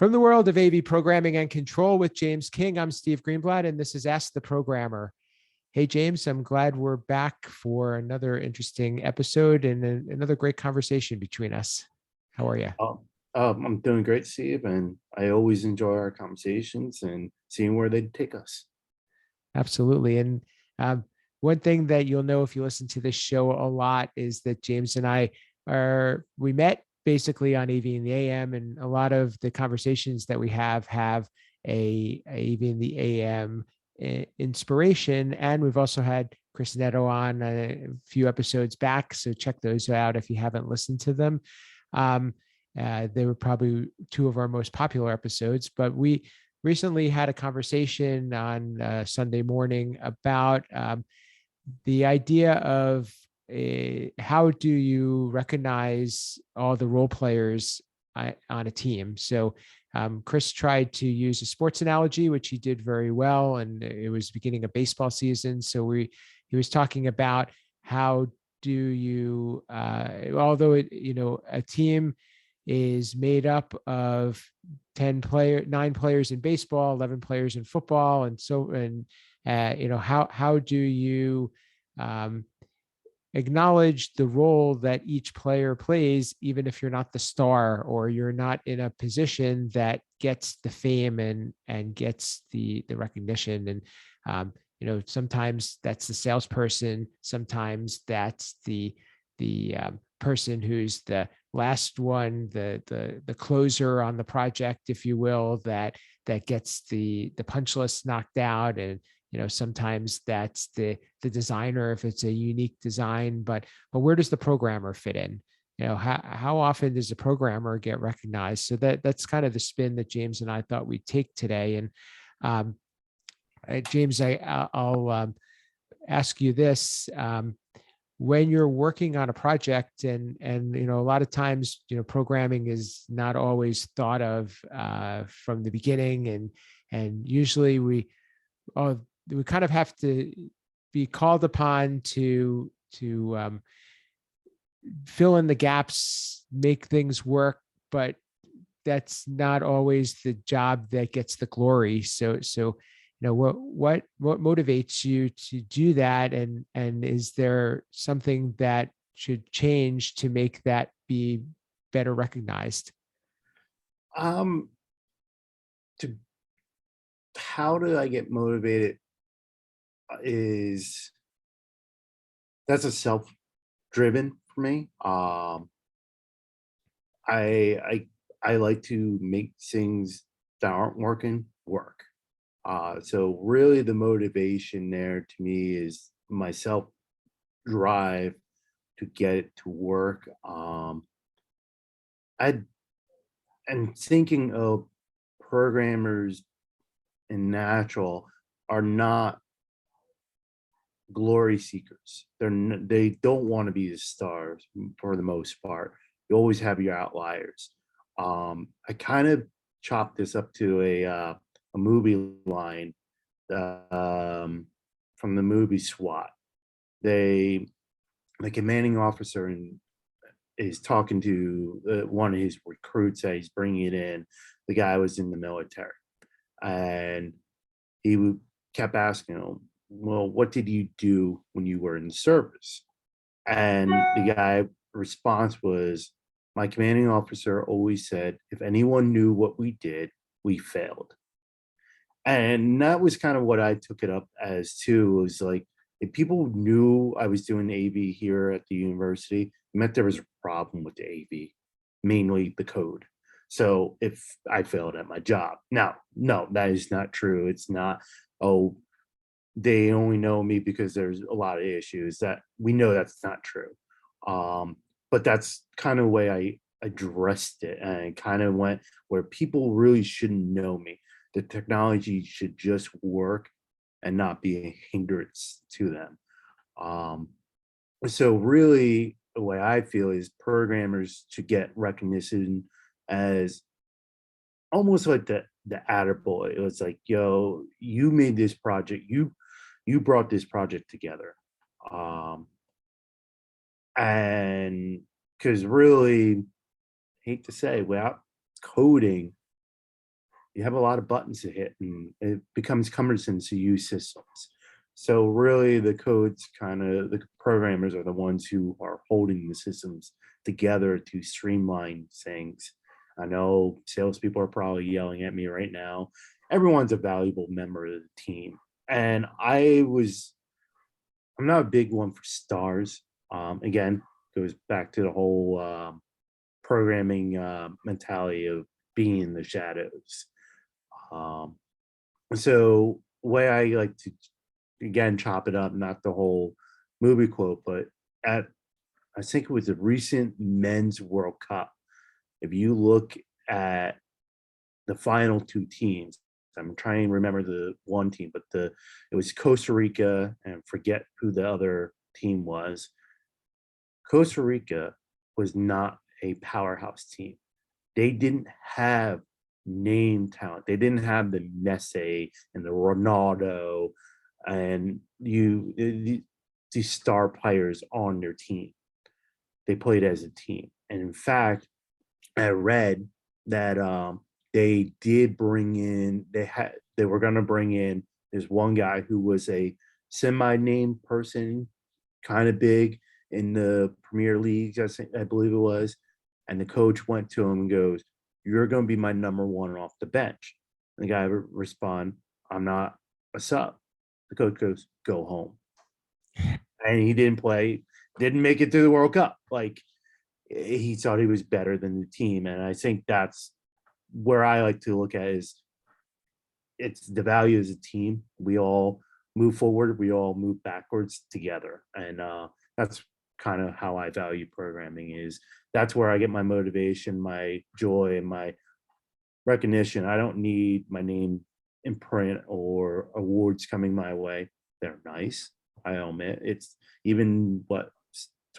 From the world of AV programming and control with James King, I'm Steve Greenblatt, and this is Ask the Programmer. Hey, James, I'm glad we're back for another interesting episode and another great conversation between us. How are you? I'm doing great, Steve, and I always enjoy our conversations and seeing where they take us. Absolutely. And um, one thing that you'll know if you listen to this show a lot is that James and we met basically on AV in the AM, and a lot of the conversations that we have a AV in the AM inspiration. And we've also had Chris Netto on a few episodes back. So check those out if you haven't listened to them. They were probably two of our most popular episodes, but we recently had a conversation on Sunday morning about the idea of how do you recognize all the role players on a team. So Chris tried to use a sports analogy, which he did very well, and it was beginning of baseball season. So he was talking about how do you, although a team is made up of 9 players in baseball, 11 players in football. How do you acknowledge the role that each player plays, even if you're not the star or you're not in a position that gets the fame and gets the recognition. And, sometimes that's the salesperson. Sometimes that's the person who's the last one, the closer on the project, if you will, that gets the punch list knocked out. And sometimes that's the designer if it's a unique design. But where does the programmer fit in? How often does a programmer get recognized? So that's kind of the spin that James and I thought we'd take today. And James, I'll ask you this. When you're working on a project and a lot of times programming is not always thought of from the beginning, and usually we kind of have to be called upon to fill in the gaps, make things work, but that's not always the job that gets the glory. So what motivates you to do that, and is there something that should change to make that be better recognized? To How do I get motivated that's a self-driven for me. I like to make things that aren't working work. So really the motivation there to me is my self drive to get it to work. I and thinking of programmers in natural are not glory seekers. They don't want to be the stars for the most part. You always have your outliers. I kind of chopped this up to a movie line from the movie SWAT. The commanding officer is talking to one of his recruits that he's bringing it in. The guy was in the military, and kept asking him, "Well, what did you do when you were in the service?" And the guy response was, "My commanding officer always said, if anyone knew what we did, we failed." And that was kind of what I took it up as too. Was like, if people knew I was doing AV here at the university, it meant there was a problem with the AV, mainly the code. So if I failed at my job. Now, no, that is not true. It's not, oh, they only know me because there's a lot of issues. That we know that's not true. But that's kind of the way I addressed it, and kind of went where people really shouldn't know me. The technology should just work and not be a hindrance to them. So really the way I feel is programmers should get recognition as almost like the attaboy. It was like, yo, you made this project, you brought this project together. And because really, hate to say, without coding, you have a lot of buttons to hit, and it becomes cumbersome to use systems. So really, the programmers are the ones who are holding the systems together to streamline things. I know salespeople are probably yelling at me right now. Everyone's a valuable member of the team, and I'm not a big one for stars. Again, goes back to the whole programming mentality of being in the shadows. Um, so way I like to again chop it up, not the whole movie quote, but at I think it was the recent men's World Cup. If you look at the final two teams, I'm trying to remember the one team, but it was Costa Rica and forget who the other team was. Costa Rica was not a powerhouse team. They didn't have name talent. They didn't have the Messi and the Ronaldo and these star players on their team. They played as a team. And in fact, I read that they did bring in they were going to bring in this one guy who was a semi-named person, kind of big in the Premier League, I believe it was. And the coach went to him and goes, "You're going to be my number one off the bench." And the guy respond, "I'm not a sub." The coach goes, "Go home." And he didn't play, didn't make it to the World Cup. Like, he thought he was better than the team. And I think that's where I like to look at is it's the value as a team. We all move forward, we all move backwards together. And that's kind of how I value programming is that's where I get my motivation, my joy, and my recognition. I don't need my name in print or awards coming my way. They're nice. I admit it's even what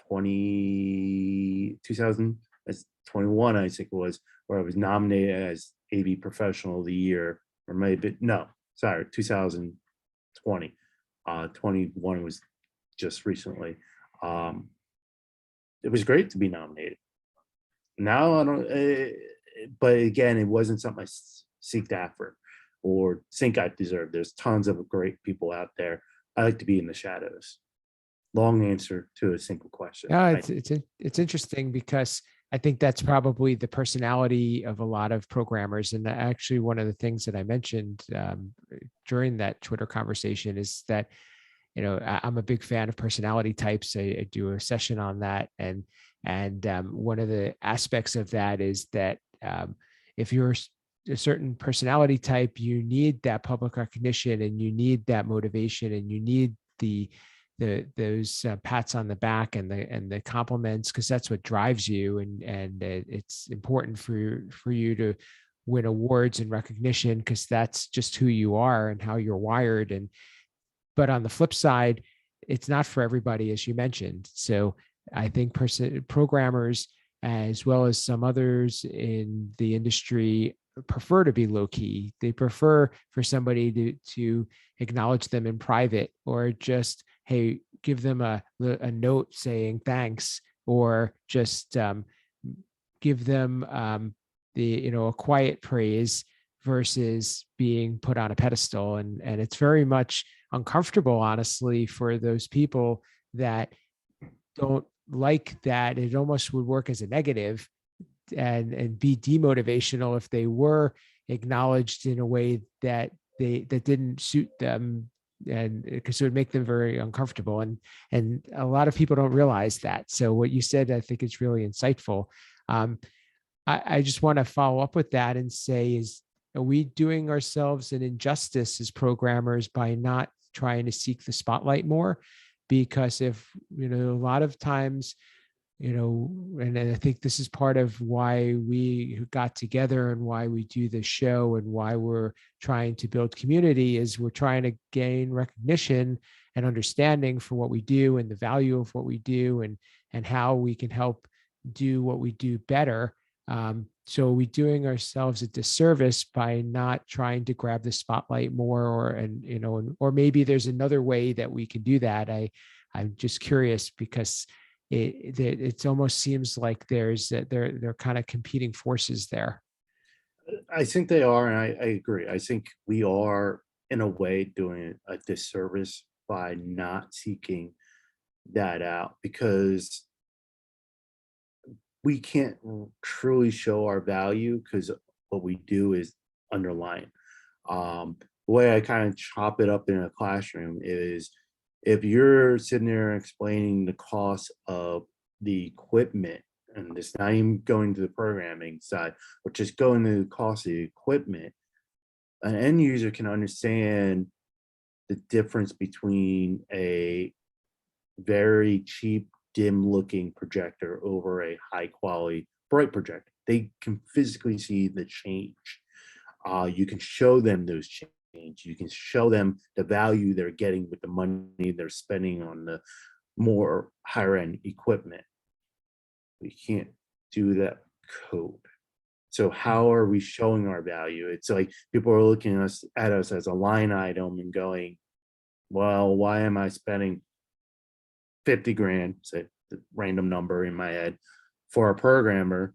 2000 as 21, I think it was, where I was nominated as AV Professional of the Year, or maybe no, sorry, 2020. 21 was just recently. It was great to be nominated. Now I don't, but again, it wasn't something I seeked after or think I deserve. There's tons of great people out there. I like to be in the shadows. Long answer to a simple question. Yeah, it's interesting because I think that's probably the personality of a lot of programmers. And actually, one of the things that I mentioned during that Twitter conversation is that I'm a big fan of personality types. I do a session on that, and one of the aspects of that is that if you're a certain personality type, you need that public recognition, and you need that motivation, and you need those pats on the back and the compliments, because that's what drives you, and it's important for you to win awards and recognition, because that's just who you are and how you're wired. But on the flip side, it's not for everybody, as you mentioned. So I think programmers, as well as some others in the industry, prefer to be low key. They prefer for somebody to acknowledge them in private, or just, hey, give them a note saying thanks, or just give them a quiet praise versus being put on a pedestal. And it's very much uncomfortable, honestly, for those people that don't like that. It almost would work as a negative and be demotivational if they were acknowledged in a way that didn't suit them, and because it would make them very uncomfortable. And a lot of people don't realize that. So what you said, I think, is really insightful. I just want to follow up with that and say, are we doing ourselves an injustice as programmers by not trying to seek the spotlight more? Because if, a lot of times, and I think this is part of why we got together and why we do this show and why we're trying to build community, is we're trying to gain recognition and understanding for what we do and the value of what we do, and how we can help do what we do better. So are we doing ourselves a disservice by not trying to grab the spotlight more, or maybe there's another way that we can do that? I'm just curious, because it almost seems like they're kind of competing forces there. I think they are, and I agree. I think we are, in a way, doing a disservice by not seeking that out, because we can't truly show our value because what we do is underlying. The way I kind of chop it up in a classroom is, if you're sitting there explaining the cost of the equipment, and it's not even going to the programming side, but just going to the cost of the equipment, an end user can understand the difference between a very cheap, dim looking projector over a high quality, bright projector. They can physically see the change. You can show them those change. You can show them the value they're getting with the money they're spending on the more higher end equipment. We can't do that code. So how are we showing our value? It's like people are looking at us as a line item and going, well, why am I spending 50 grand, say the random number in my head, for a programmer?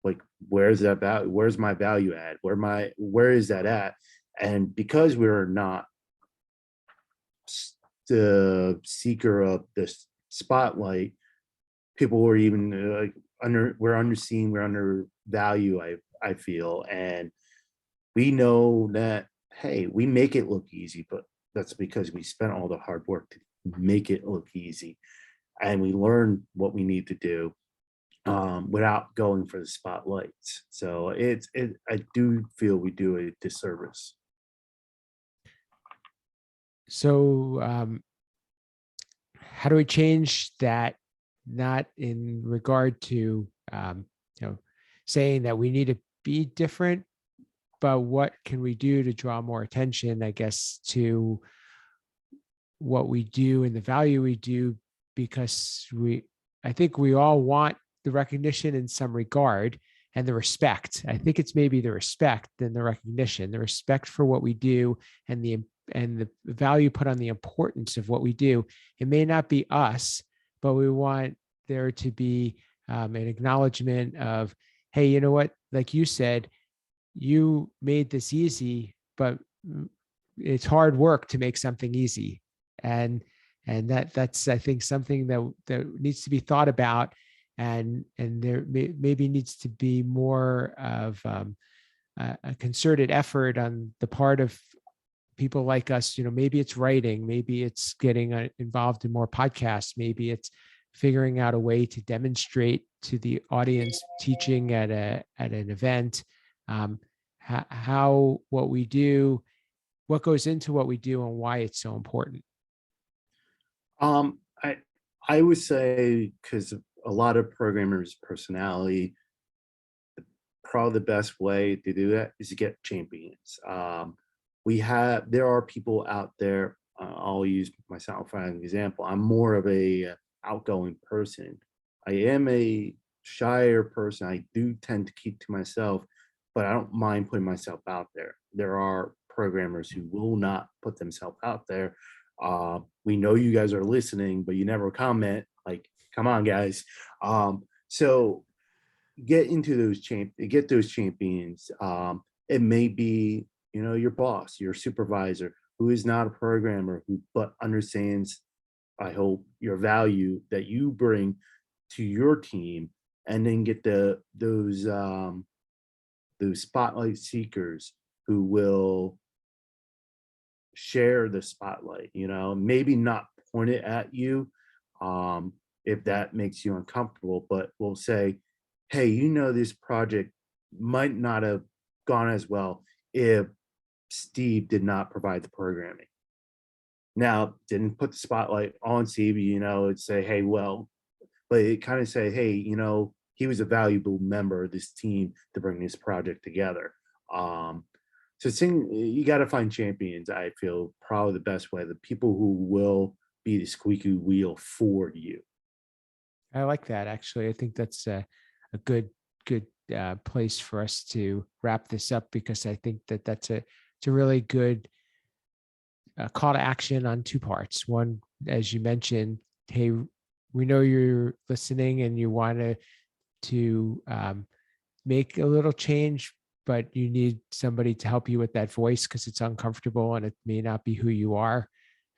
Like, where's that value? Where's my value at? Where is that at? And because we're not the seeker of this spotlight, people were even like we're underseen, we're undervalued, I feel. And we know that, hey, we make it look easy, but that's because we spent all the hard work to make it look easy, and we learn what we need to do without going for the spotlights. So I do feel we do a disservice. So how do we change that? Not in regard to you know, saying that we need to be different, but what can we do to draw more attention, I guess, to what we do and the value we do? Because I think we all want the recognition in some regard, and the respect. I think it's maybe the respect than the recognition, the respect for what we do, and the value put on the importance of what we do. It may not be us, but we want there to be an acknowledgement of, hey, you know what? Like you said, you made this easy, but it's hard work to make something easy. And that's, I think, something that needs to be thought about. And there maybe needs to be more of a concerted effort on the part of people like us. Maybe it's writing, maybe it's getting involved in more podcasts, maybe it's figuring out a way to demonstrate to the audience, teaching at an event, how what we do, what goes into what we do, and why it's so important. Um, I I would say, because a lot of programmers' personality, probably the best way to do that is to get champions. There are people out there. I'll use myself as an example. I'm more of a outgoing person. I am a shyer person. I do tend to keep to myself, but I don't mind putting myself out there. There are programmers who will not put themselves out there. We know you guys are listening, but you never comment. Like, come on, guys. So get those champions. It may be, your boss, your supervisor, who is not a programmer, who but understands, I hope, your value that you bring to your team. And then get those spotlight seekers who will share the spotlight, maybe not point it at you, if that makes you uncomfortable, but will say, hey, this project might not have gone as well if Steve did not provide the programming. Now, didn't put the spotlight on Steve, it'd say, hey, well, but it kind of say, hey, he was a valuable member of this team to bring this project together. So you got to find champions. I feel probably the best way, the people who will be the squeaky wheel for you. I like that. Actually, I think that's a good place for us to wrap this up, because I think that's it's a really good call to action on two parts. One, as you mentioned, hey, we know you're listening and you want to make a little change, but you need somebody to help you with that voice because it's uncomfortable and it may not be who you are.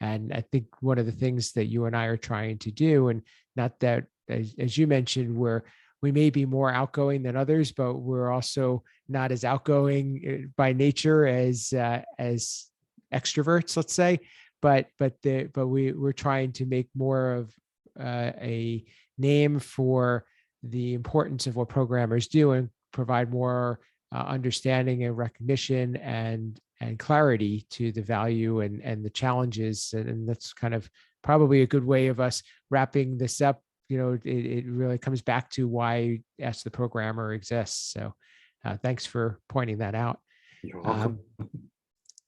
And I think one of the things that you and I are trying to do, and not that, as you mentioned, we may be more outgoing than others, but we're also not as outgoing by nature as extroverts, let's say. We're trying to make more of a name for the importance of what programmers do and provide more understanding and recognition and clarity to the value and the challenges. And that's kind of probably a good way of us wrapping this up. It really comes back to why Ask the Programmer exists. So thanks for pointing that out. You're welcome.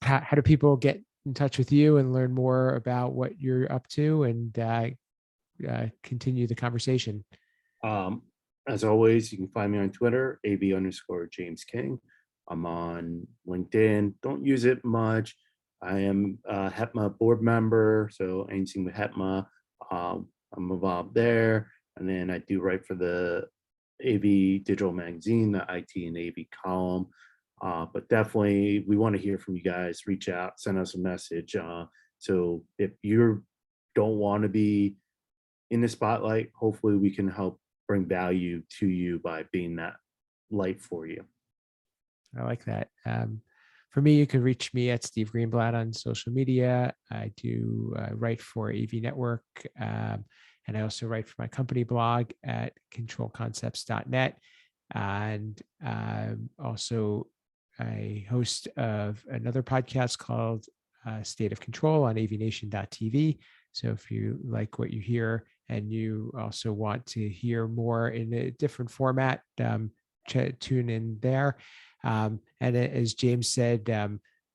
How do people get in touch with you and learn more about what you're up to and continue the conversation? As always, you can find me on Twitter, AB_James King. I'm on LinkedIn. Don't use it much. I am a HETMA board member, so anything with HETMA, I'm involved there. And then I do write for the AV Digital Magazine, the IT and AV column. But definitely, we want to hear from you guys. Reach out, send us a message. So if you don't want to be in the spotlight, hopefully we can help bring value to you by being that light for you. I like that. For me, you can reach me at Steve Greenblatt on social media. I do write for AV Network, and I also write for my company blog at controlconcepts.net. And also a host of another podcast called State of Control on avnation.tv. So if you like what you hear and you also want to hear more in a different format, tune in there. And as James said,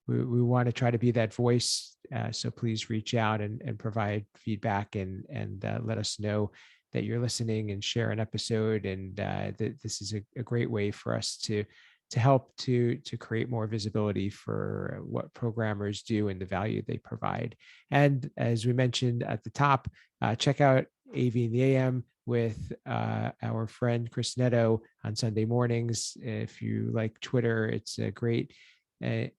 we want to try to be that voice. So please reach out and provide feedback and let us know that you're listening and share an episode. And this is a great way for us to help to create more visibility for what programmers do and the value they provide. And as we mentioned at the top, check out AV in the AM with our friend Chris Netto on Sunday mornings. If you like Twitter, it's a great,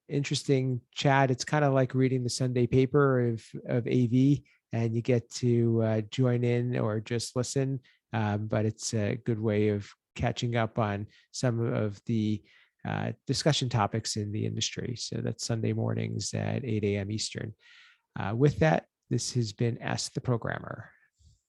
interesting chat. It's kind of like reading the Sunday paper of AV, and you get to join in or just listen. But it's a good way of catching up on some of the discussion topics in the industry. So that's Sunday mornings at 8 a.m. Eastern. With that, this has been Ask the Programmer.